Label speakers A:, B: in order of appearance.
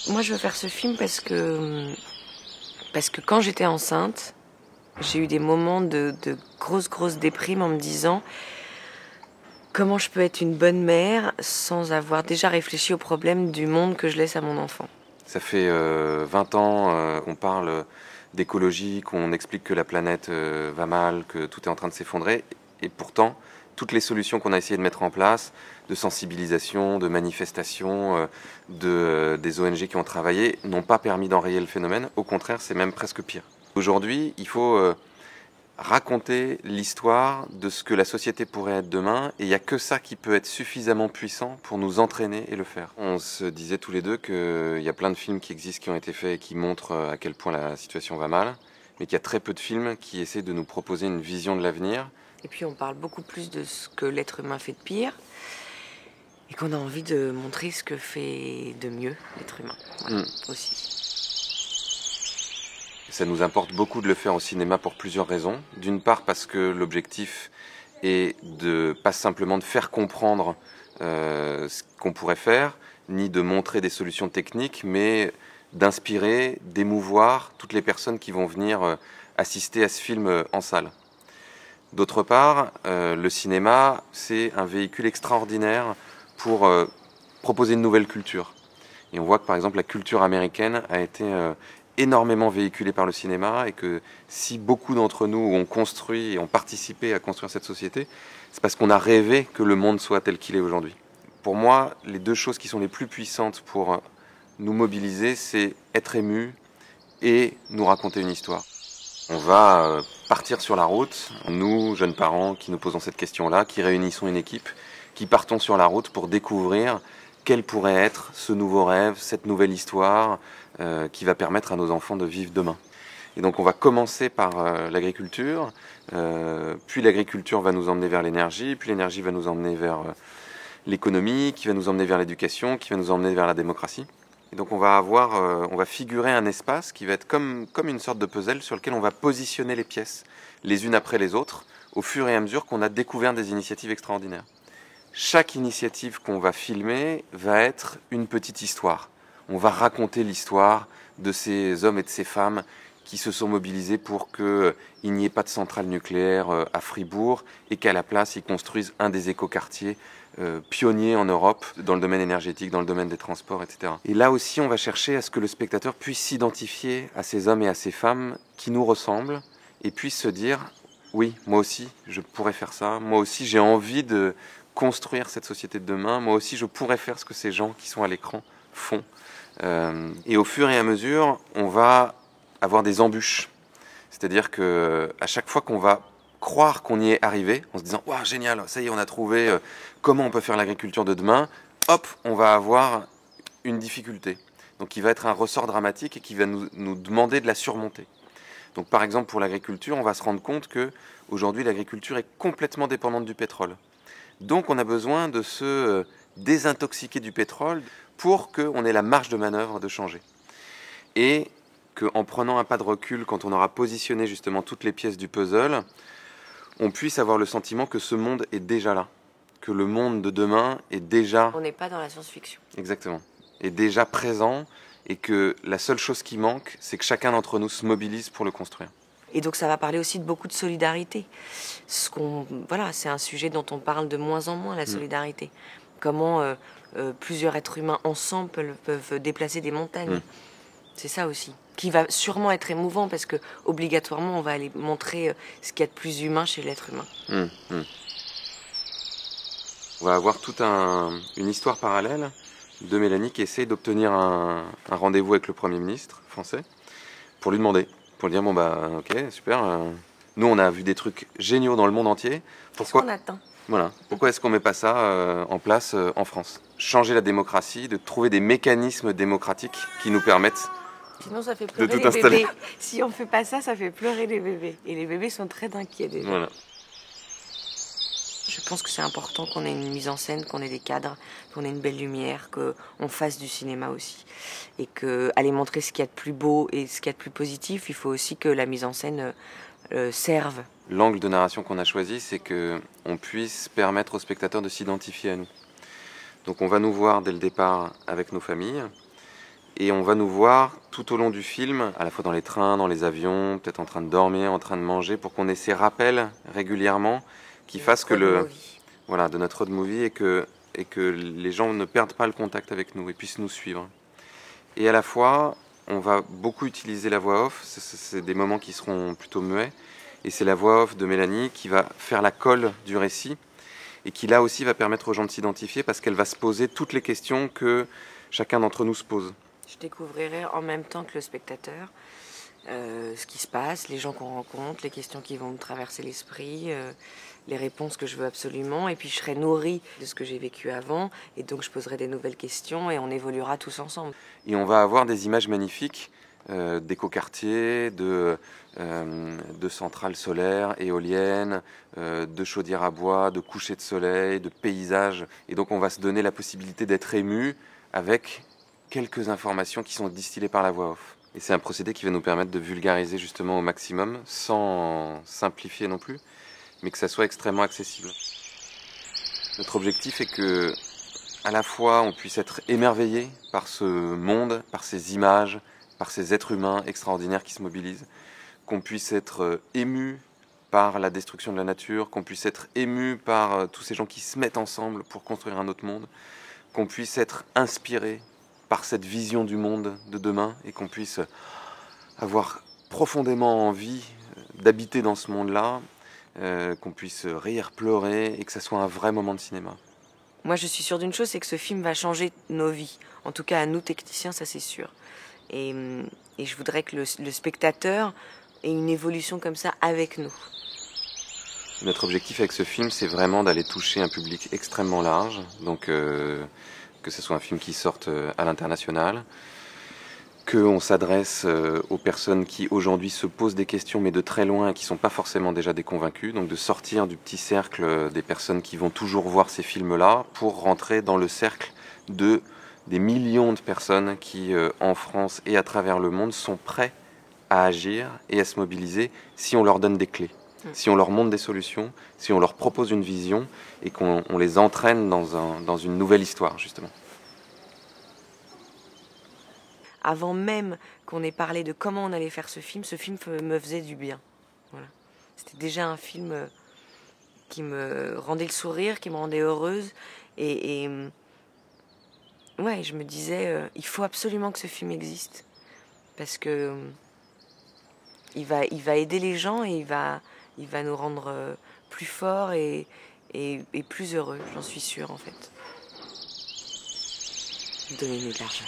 A: Moi, je veux faire ce film parce que quand j'étais enceinte, j'ai eu des moments de grosse déprime en me disant comment je peux être une bonne mère sans avoir déjà réfléchi aux problèmes du monde que je laisse à mon enfant.
B: Ça fait 20 ans qu'on parle d'écologie, qu'on explique que la planète va mal, que tout est en train de s'effondrer. Et pourtant, toutes les solutions qu'on a essayé de mettre en place, de sensibilisation, de manifestation, des ONG qui ont travaillé, n'ont pas permis d'enrayer le phénomène. Au contraire, c'est même presque pire. Aujourd'hui, il faut raconter l'histoire de ce que la société pourrait être demain, et il n'y a que ça qui peut être suffisamment puissant pour nous entraîner et le faire. On se disait tous les deux qu'il y a plein de films qui existent, qui ont été faits et qui montrent à quel point la situation va mal, mais qu'il y a très peu de films qui essaient de nous proposer une vision de l'avenir.
A: Et puis on parle beaucoup plus de ce que l'être humain fait de pire, et qu'on a envie de montrer ce que fait de mieux l'être humain, voilà, aussi.
B: Ça nous importe beaucoup de le faire au cinéma pour plusieurs raisons. D'une part parce que l'objectif est de pas simplement de faire comprendre ce qu'on pourrait faire, ni de montrer des solutions techniques, mais d'inspirer, d'émouvoir toutes les personnes qui vont venir assister à ce film en salle. D'autre part, le cinéma, c'est un véhicule extraordinaire pour proposer une nouvelle culture. Et on voit que par exemple la culture américaine a été énormément véhiculée par le cinéma, et que si beaucoup d'entre nous ont construit et ont participé à construire cette société, c'est parce qu'on a rêvé que le monde soit tel qu'il est aujourd'hui. Pour moi, les deux choses qui sont les plus puissantes pour nous mobiliser, c'est être ému et nous raconter une histoire. On va partir sur la route, nous, jeunes parents, qui nous posons cette question-là, qui réunissons une équipe, qui partons sur la route pour découvrir quel pourrait être ce nouveau rêve, cette nouvelle histoire qui va permettre à nos enfants de vivre demain. Et donc on va commencer par l'agriculture, puis l'agriculture va nous emmener vers l'énergie, puis l'énergie va nous emmener vers l'économie, qui va nous emmener vers l'éducation, qui va nous emmener vers la démocratie. Et donc on va figurer un espace qui va être comme une sorte de puzzle sur lequel on va positionner les pièces les unes après les autres au fur et à mesure qu'on a découvert des initiatives extraordinaires. Chaque initiative qu'on va filmer va être une petite histoire. On va raconter l'histoire de ces hommes et de ces femmes qui se sont mobilisés pour qu'il n'y ait pas de centrale nucléaire à Fribourg, et qu'à la place, ils construisent un des écoquartiers pionniers en Europe dans le domaine énergétique, dans le domaine des transports, etc. Et là aussi, on va chercher à ce que le spectateur puisse s'identifier à ces hommes et à ces femmes qui nous ressemblent, et puisse se dire « Oui, moi aussi, je pourrais faire ça. Moi aussi, j'ai envie de construire cette société de demain. Moi aussi, je pourrais faire ce que ces gens qui sont à l'écran font. » Et au fur et à mesure, on va avoir des embûches. C'est-à-dire qu'à chaque fois qu'on va croire qu'on y est arrivé, en se disant « Waouh, génial, ça y est, on a trouvé comment on peut faire l'agriculture de demain », hop, on va avoir une difficulté. Donc il va être un ressort dramatique et qui va nous demander de la surmonter. Donc par exemple, pour l'agriculture, on va se rendre compte qu'aujourd'hui, l'agriculture est complètement dépendante du pétrole. Donc on a besoin de se désintoxiquer du pétrole pour qu'on ait la marge de manœuvre de changer. Et qu'en prenant un pas de recul, quand on aura positionné justement toutes les pièces du puzzle, on puisse avoir le sentiment que ce monde est déjà là, que le monde de demain est déjà...
A: On n'est pas dans la science-fiction.
B: Exactement. Est déjà présent, et que la seule chose qui manque, c'est que chacun d'entre nous se mobilise pour le construire.
A: Et donc ça va parler aussi de beaucoup de solidarité. Voilà, c'est un sujet dont on parle de moins en moins, la solidarité. Comment plusieurs êtres humains ensemble peuvent déplacer des montagnes. C'est ça aussi, qui va sûrement être émouvant, parce que obligatoirement on va aller montrer ce qu'il y a de plus humain chez l'être humain.
B: On va avoir toute une histoire parallèle de Mélanie qui essaie d'obtenir un rendez-vous avec le Premier ministre français pour lui demander, pour lui dire bon bah ok super, nous on a vu des trucs géniaux dans le monde entier.
A: Pourquoi qu'on attend?
B: Voilà. Pourquoi est-ce qu'on met pas ça en place en France? Changer la démocratie, de trouver des mécanismes démocratiques qui nous permettent
A: Sinon ça fait pleurer les bébés. Si on fait pas ça, ça fait pleurer les bébés. Et les bébés sont très inquiets déjà.
B: Voilà.
A: Je pense que c'est important qu'on ait une mise en scène, qu'on ait des cadres, qu'on ait une belle lumière, qu'on fasse du cinéma aussi. Et qu'aller montrer ce qu'il y a de plus beau et ce qu'il y a de plus positif, il faut aussi que la mise en scène serve.
B: L'angle de narration qu'on a choisi, c'est qu'on puisse permettre aux spectateurs de s'identifier à nous. Donc on va nous voir dès le départ avec nos familles, Et on va nous voir tout au long du film, à la fois dans les trains, dans les avions, peut-être en train de dormir, en train de manger, pour qu'on ait ces rappels régulièrement qui fassent que de notre road movie et que les gens ne perdent pas le contact avec nous et puissent nous suivre. Et à la fois, on va beaucoup utiliser la voix off, c'est des moments qui seront plutôt muets, et c'est la voix off de Mélanie qui va faire la colle du récit, et qui là aussi va permettre aux gens de s'identifier parce qu'elle va se poser toutes les questions que chacun d'entre nous se pose.
A: Je découvrirai en même temps que le spectateur ce qui se passe, les gens qu'on rencontre, les questions qui vont me traverser l'esprit, les réponses que je veux absolument, et puis je serai nourrie de ce que j'ai vécu avant, et donc je poserai des nouvelles questions et on évoluera tous ensemble.
B: Et on va avoir des images magnifiques d'écoquartiers, de centrales solaires, éoliennes, de chaudières à bois, de couchers de soleil, de paysages. Et donc on va se donner la possibilité d'être ému avec quelques informations qui sont distillées par la voix off. Et c'est un procédé qui va nous permettre de vulgariser justement au maximum, sans simplifier non plus, mais que ça soit extrêmement accessible. Notre objectif est que, à la fois, on puisse être émerveillé par ce monde, par ces images, par ces êtres humains extraordinaires qui se mobilisent, qu'on puisse être ému par la destruction de la nature, qu'on puisse être ému par tous ces gens qui se mettent ensemble pour construire un autre monde, qu'on puisse être inspiré par cette vision du monde de demain et qu'on puisse avoir profondément envie d'habiter dans ce monde-là, qu'on puisse rire, pleurer et que ça soit un vrai moment de cinéma.
A: Moi, je suis sûre d'une chose, c'est que ce film va changer nos vies. En tout cas, à nous, techniciens, ça c'est sûr. Et je voudrais que le spectateur ait une évolution comme ça avec nous.
B: Notre objectif avec ce film, c'est vraiment d'aller toucher un public extrêmement large. Donc, que ce soit un film qui sorte à l'international, qu'on s'adresse aux personnes qui aujourd'hui se posent des questions mais de très loin et qui ne sont pas forcément déjà des convaincus, donc de sortir du petit cercle des personnes qui vont toujours voir ces films-là pour rentrer dans le cercle des millions de personnes qui, en France et à travers le monde, sont prêts à agir et à se mobiliser si on leur donne des clés. Si on leur montre des solutions, si on leur propose une vision et qu'on les entraîne dans une nouvelle histoire, justement.
A: Avant même qu'on ait parlé de comment on allait faire ce film me faisait du bien. Voilà. C'était déjà un film qui me rendait le sourire, qui me rendait heureuse. Et ouais, je me disais, il faut absolument que ce film existe. Parce que il va aider les gens et il va nous rendre plus forts et plus heureux, j'en suis sûre en fait. Donnez-nous de l'argent.